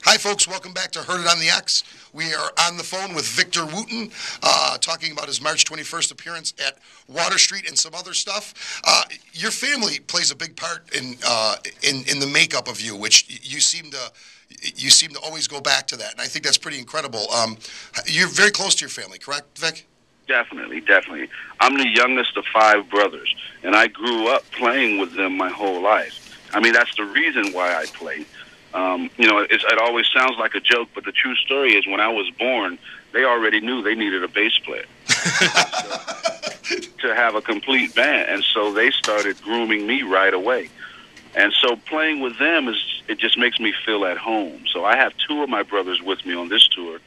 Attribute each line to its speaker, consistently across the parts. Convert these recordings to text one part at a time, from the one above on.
Speaker 1: Hi, folks. Welcome back to Heard It on the X. We are on the phone with Victor Wooten, talking about his March 21st appearance at Water Street and some other stuff. Your family plays a big part in the makeup of you, which you seem to always go back to that, and I think that's pretty incredible. You're very close to your family, correct, Vic?
Speaker 2: Definitely, definitely. I'm the youngest of 5 brothers, and I grew up playing with them my whole life. I mean, that's the reason why I play. It always sounds like a joke, but the true story is when I was born, they already knew they needed a bass player to have a complete band, and so they started grooming me right away. And so playing with them it just makes me feel at home. So I have 2 of my brothers with me on this tour,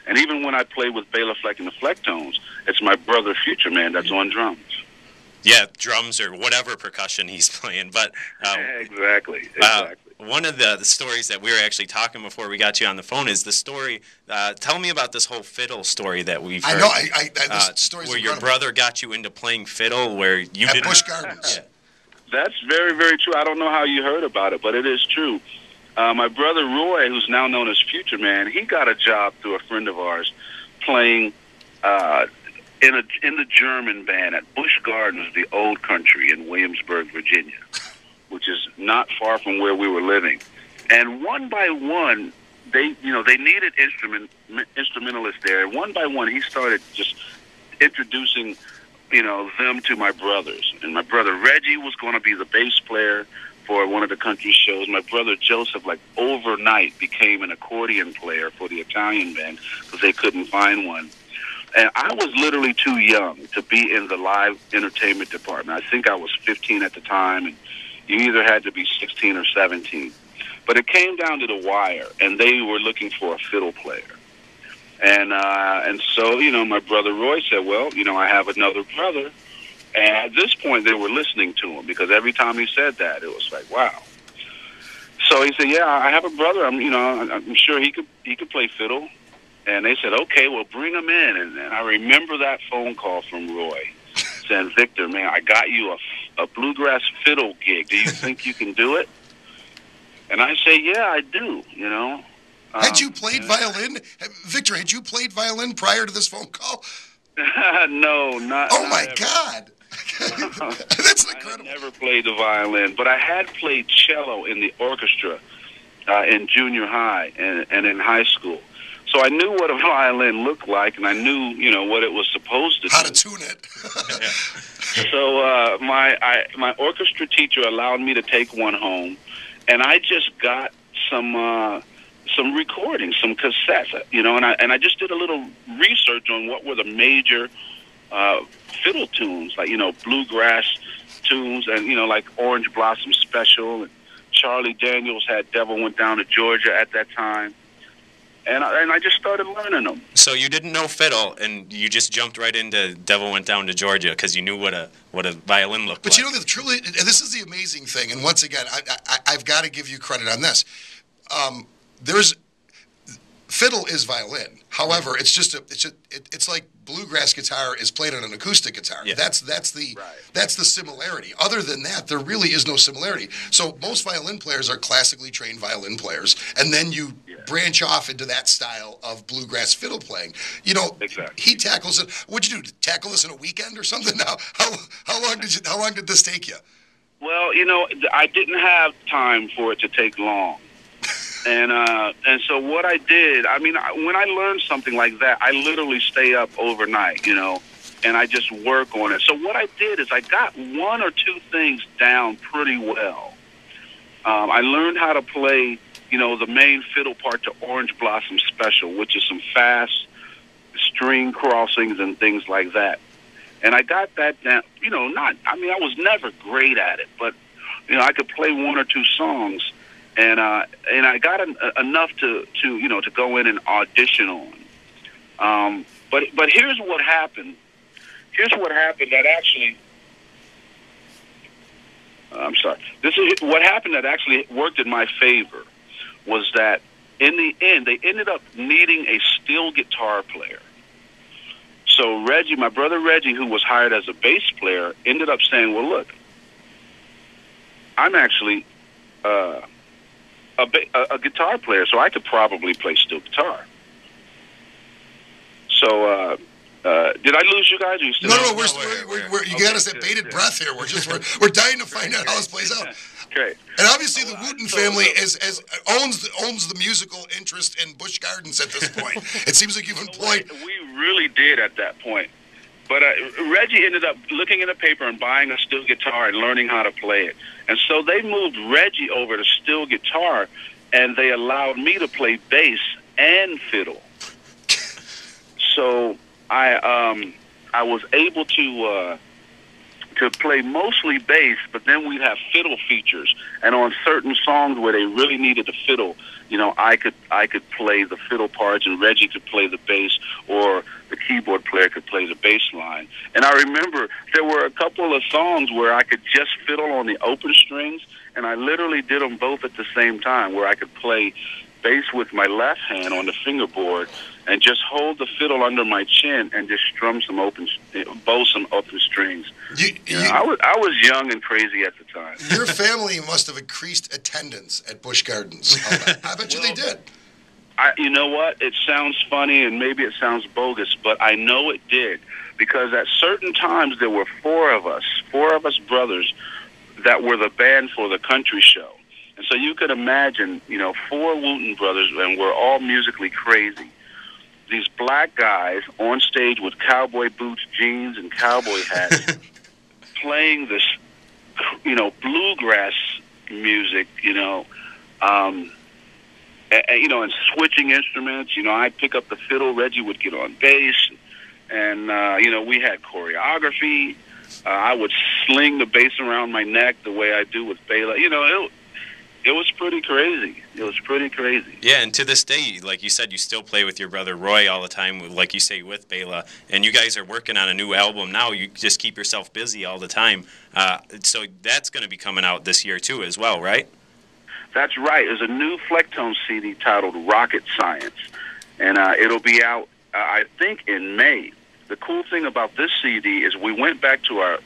Speaker 2: and even when I play with Bela Fleck and the Flecktones, it's my brother Future Man that's on drums.
Speaker 3: Yeah, drums or whatever percussion he's playing. But
Speaker 2: exactly.
Speaker 3: One of the stories that we were actually talking before we got you on the phone is the story. Tell me about this whole fiddle story that we've heard.
Speaker 1: I know. This story's
Speaker 3: where
Speaker 1: incredible.
Speaker 3: your brother got you into playing fiddle, where you
Speaker 1: at
Speaker 3: didn't.
Speaker 1: Busch Gardens.
Speaker 3: Yeah.
Speaker 2: That's very, very true. I don't know how you heard about it, but it is true. My brother Roy, who's now known as Future Man, he got a job through a friend of ours playing in the German band at Busch Gardens, the Old Country in Williamsburg, Virginia, which is not far from where we were living. And one by one, they needed instrumentalists there. And one by one, he started just introducing, them to my brothers. And my brother Reggie was going to be the bass player for one of the country shows. My brother Joseph, overnight, became an accordion player for the Italian band because they couldn't find one. And I was literally too young to be in the live entertainment department. I think I was 15 at the time, and you either had to be 16 or 17. But it came down to the wire, and they were looking for a fiddle player. And so, my brother Roy said, well, I have another brother. And at this point, they were listening to him because every time he said that, it was like, wow. So he said, yeah, I have a brother. I'm sure he could play fiddle. And they said, okay, well, bring him in. And I remember that phone call from Roy saying, Victor, man, I got you a bluegrass fiddle gig. Do you think you can do it? And I say, yeah, I do,
Speaker 1: Had you played violin? Victor, had you played violin prior to this phone call?
Speaker 2: No, not.
Speaker 1: Oh,
Speaker 2: not
Speaker 1: my
Speaker 2: ever.
Speaker 1: God. That's incredible.
Speaker 2: I had never played the violin, but I had played cello in the orchestra in junior high and in high school. So I knew what a violin looked like, and I knew, what it was supposed to do.
Speaker 1: How to tune it.
Speaker 2: So my orchestra teacher allowed me to take one home, and I just got some recordings, some cassettes, and I just did a little research on what were the major fiddle tunes, like, bluegrass tunes, and, like Orange Blossom Special, and Charlie Daniels had Devil Went Down to Georgia at that time. And I just started learning them.
Speaker 3: So you didn't know fiddle, and you just jumped right into Devil Went Down to Georgia because you knew what a violin looked like.
Speaker 1: But truly, this is the amazing thing. And once again, I've got to give you credit on this. Fiddle is violin. However, it's like bluegrass guitar is played on an acoustic guitar.
Speaker 3: Yeah.
Speaker 1: That's the similarity. Other than that, there really is no similarity. So most violin players are classically trained violin players, and then you branch off into that style of bluegrass fiddle playing.
Speaker 2: Exactly.
Speaker 1: He tackles it. What'd you do? Tackle this in a weekend or something? How long did this take you?
Speaker 2: Well, I didn't have time for it to take long. And so what I did, when I learned something like that, I literally stay up overnight, and I just work on it. So what I did is I got 1 or 2 things down pretty well. I learned how to play, the main fiddle part to Orange Blossom Special, which is some fast string crossings and things like that. And I got that down, I was never great at it, but, I could play 1 or 2 songs. And I got enough to go in and audition on. But here's what happened. Here's what happened that actually. I'm sorry. This is what happened that actually worked in my favor. Was that in the end they ended up needing a steel guitar player. So Reggie, my brother Reggie, who was hired as a bass player, ended up saying, "Well, look, I'm actually." a guitar player, so I could probably play steel guitar. So, did I lose you guys? Or you still
Speaker 1: No,
Speaker 2: there?
Speaker 1: we're you got us at bated breath here. We're dying to find out how this plays out.
Speaker 2: Great.
Speaker 1: And obviously, the Wooten family owns the musical interest in Busch Gardens at this point. It seems like you've employed.
Speaker 2: We really did at that point. But Reggie ended up looking in the paper and buying a steel guitar and learning how to play it. And so they moved Reggie over to steel guitar, and they allowed me to play bass and fiddle. So I was able to play mostly bass, but then we'd have fiddle features. And on certain songs where they really needed the fiddle, you know, I could play the fiddle parts, and Reggie could play the bass, or the keyboard player could play the bass line. And I remember there were a couple of songs where I could just fiddle on the open strings, and I literally did them both at the same time, where I could play bass with my left hand on the fingerboard and just hold the fiddle under my chin and just strum some bow some open strings. I was young and crazy at the time.
Speaker 1: Your family must have increased attendance at Busch Gardens. I bet you they did.
Speaker 2: You know what? It sounds funny and maybe it sounds bogus, but I know it did, because at certain times there were four of us brothers that were the band for the country show. And so you could imagine, you know, four Wooten brothers, and we're all musically crazy. These black guys on stage with cowboy boots, jeans, and cowboy hats, playing this, you know, bluegrass music, and switching instruments. You know, I'd pick up the fiddle, Reggie would get on bass, and we had choreography. I would sling the bass around my neck the way I do with Bela. You know, it was pretty crazy. It was pretty crazy.
Speaker 3: Yeah, and to this day, like you said, you still play with your brother Roy all the time, like you say, with Bela. And you guys are working on a new album now. You just keep yourself busy all the time. So that's going to be coming out this year, too, as well, right?
Speaker 2: That's right. There's a new Flecktone CD titled Rocket Science. And it'll be out, I think, in May. The cool thing about this CD is we went back to our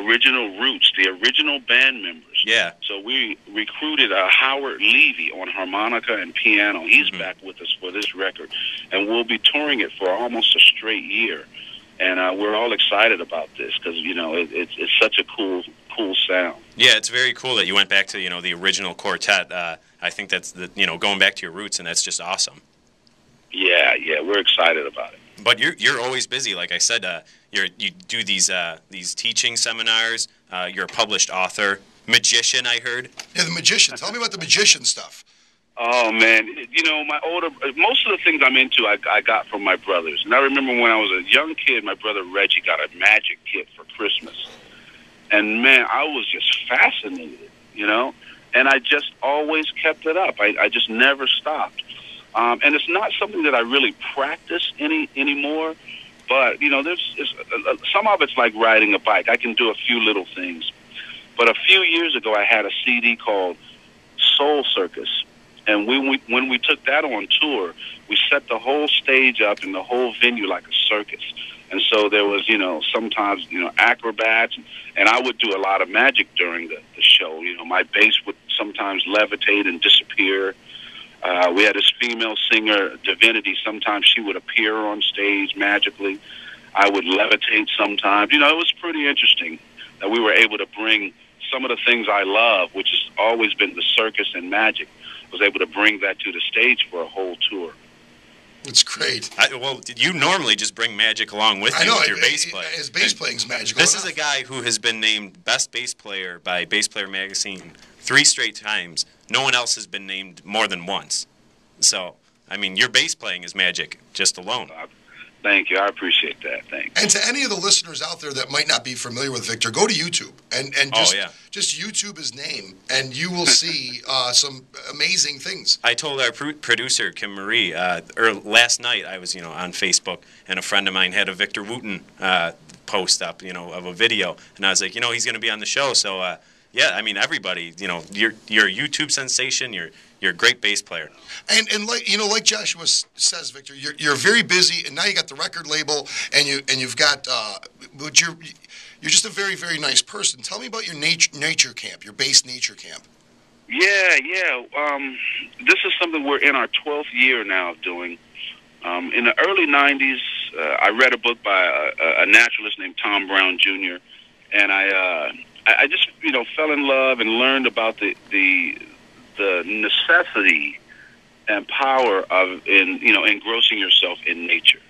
Speaker 2: original roots, the original band members.
Speaker 3: Yeah.
Speaker 2: So we recruited Howard Levy on harmonica and piano. He's back with us for this record, and we'll be touring it for almost a straight year. And we're all excited about this because it's such a cool sound.
Speaker 3: Yeah, it's very cool that you went back to the original quartet. I think that's going back to your roots, and that's just awesome.
Speaker 2: Yeah, we're excited about it.
Speaker 3: But you're always busy, like I said. You do these teaching seminars. You're a published author, magician. I heard.
Speaker 1: Yeah, the magician. Tell me about the magician stuff.
Speaker 2: Oh man, most of the things I'm into, I got from my brothers. And I remember when I was a young kid, my brother Reggie got a magic kit for Christmas, and man, I was just fascinated, And I just always kept it up. I just never stopped. And it's not something that I really practice anymore, but there's some of it's like riding a bike. I can do a few little things, but a few years ago I had a CD called Soul Circus, and when we took that on tour, we set the whole stage up and the whole venue like a circus. And so there was sometimes acrobats, and I would do a lot of magic during the show. My bass would sometimes levitate and disappear. We had this female singer, Divinity. Sometimes she would appear on stage magically. I would levitate sometimes. It was pretty interesting that we were able to bring some of the things I love, which has always been the circus and magic, was able to bring that to the stage for a whole tour.
Speaker 1: It's great.
Speaker 3: You normally just bring magic along with you with your bass playing.
Speaker 1: His bass playing's magical.
Speaker 3: This is a guy who has been named Best Bass Player by Bass Player Magazine 3 straight times. No one else has been named more than once. So, I mean, your bass playing is magic just alone.
Speaker 2: Thank you. I appreciate that. Thanks.
Speaker 1: And to any of the listeners out there that might not be familiar with Victor, go to YouTube and just YouTube his name, and you will see some amazing things.
Speaker 3: I told our producer, Kim Marie, last night I was on Facebook, and a friend of mine had a Victor Wooten post up, of a video, and I was like, he's going to be on the show. So, yeah, I mean, everybody, you're a YouTube sensation. You're a great bass player.
Speaker 1: And like Joshua says, Victor, you're very busy, and now you got the record label, and you've got, but you're just a very, very nice person. Tell me about your nature camp, your bass nature camp.
Speaker 2: Yeah. This is something we're in our 12th year now of doing. In the early 90s, I read a book by a naturalist named Tom Brown Jr., and I just, fell in love and learned about the necessity and power of engrossing yourself in nature.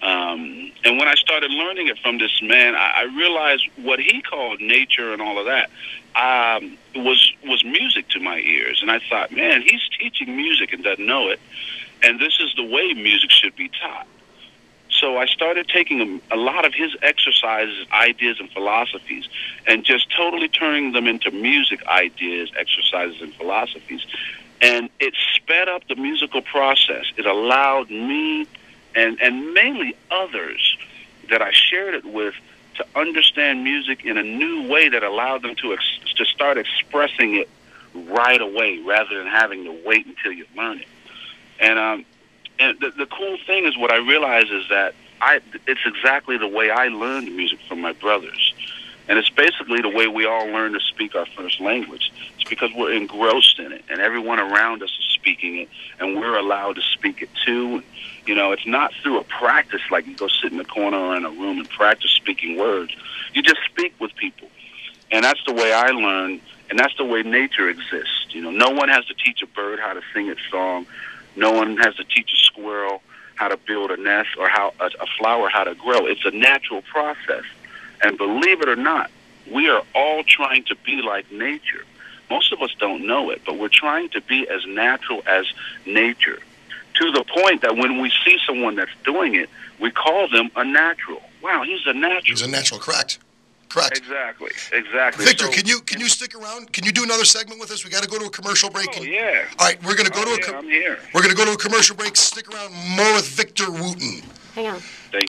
Speaker 2: And when I started learning it from this man, I realized what he called nature and all of that was music to my ears. And I thought, man, he's teaching music and doesn't know it. And this is the way music should be taught. So I started taking a lot of his exercises, ideas, and philosophies and just totally turning them into music ideas, exercises, and philosophies. And it sped up the musical process. It allowed me and mainly others that I shared it with to understand music in a new way that allowed them to start expressing it right away rather than having to wait until you learn it. And the cool thing is what I realize is that it's exactly the way I learned music from my brothers. And it's basically the way we all learn to speak our first language. It's because we're engrossed in it, and everyone around us is speaking it, and we're allowed to speak it too. It's not through a practice like you go sit in a corner or in a room and practice speaking words. You just speak with people. And that's the way I learn, and that's the way nature exists. No one has to teach a bird how to sing its song. No one has to teach a squirrel how to build a nest or how a flower how to grow. It's a natural process. And believe it or not, we are all trying to be like nature. Most of us don't know it, but we're trying to be as natural as nature, to the point that when we see someone that's doing it, we call them a natural. Wow, he's a natural.
Speaker 1: He's a natural, correct.
Speaker 2: Exactly.
Speaker 1: Victor, so, can you stick around? Can you do another segment with us? We got to go to a commercial break.
Speaker 2: Yeah.
Speaker 1: All right, we're going to go
Speaker 2: I'm here.
Speaker 1: We're going to go to a commercial break. Stick around. More with Victor Wooten.
Speaker 4: Hang on.